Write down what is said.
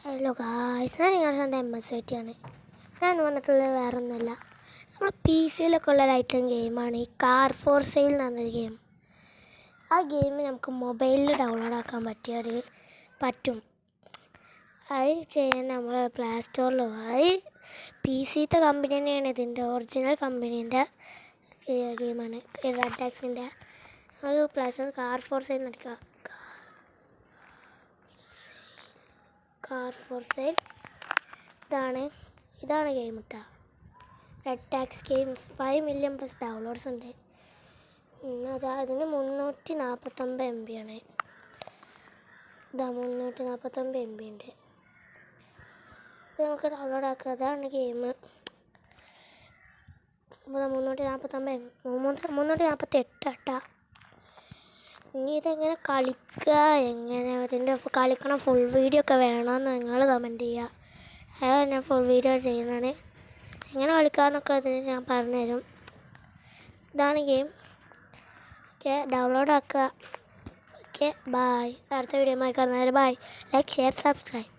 Hello guys, ഞാൻ നിങ്ങളുടെ സ്വന്തം MS ആണ്. ഞാൻ വന്നിട്ടുള്ളത് വേറെ ഒന്നുമല്ല, നമ്മൾ PC-യിലൊക്കെ ഉള്ളൊരു ഐറ്റം ഗെയിമാണ് ഈ കാർ ഫോർ സെയിൽ എന്ന് പറഞ്ഞൊരു ഗെയിം. ആ ഗെയിം നമുക്ക് മൊബൈലിൽ ഡൗൺലോഡ് ആക്കാൻ പറ്റും. അത് ചെയ്യാൻ നമ്മൾ പ്ലേ സ്റ്റോറിൽ അത് PC-ത്തെ കമ്പനി തന്നെയാണ്, ഇതിൻ്റെ ഒറിജിനൽ കമ്പനീൻ്റെ ഗെയിമാണ് റെഡ് ടാക്സിൻ്റെ. അത് play store car for sale നടക്കുക. കാർ ഫോർ സെയിൽ ഇതാണ് ഗെയിം ഇട്ടാ. Red tax games 5 million plus downloads ഉണ്ട്. അതിന് 349 MB ആണ്. 349 MB ഉണ്ട്. ഇത് നമുക്ക് ഡൗൺലോഡ് ആക്കുക. അതാണ് ഗെയിം. 348 കേട്ടാ. ഇനി ഇതെങ്ങനെ കളിക്കുക, ഇതിൻ്റെ കളിക്കണ ഫുൾ വീഡിയോ ഒക്കെ വേണമെന്ന് നിങ്ങൾ കമൻറ്റ് ചെയ്യുക. അതാണ് ഞാൻ ഫുൾ വീഡിയോ ചെയ്യുന്നതാണ്. എങ്ങനെ കളിക്കാമെന്നൊക്കെ അതിന് ഞാൻ പറഞ്ഞുതരും. ഇതാണ് ഗെയിം. ഓക്കെ, ഡൗൺലോഡ് ആക്കുക. Okay, bye. അടുത്ത വീഡിയോ കാണുന്നവരെ ബായ്. Like, share, subscribe.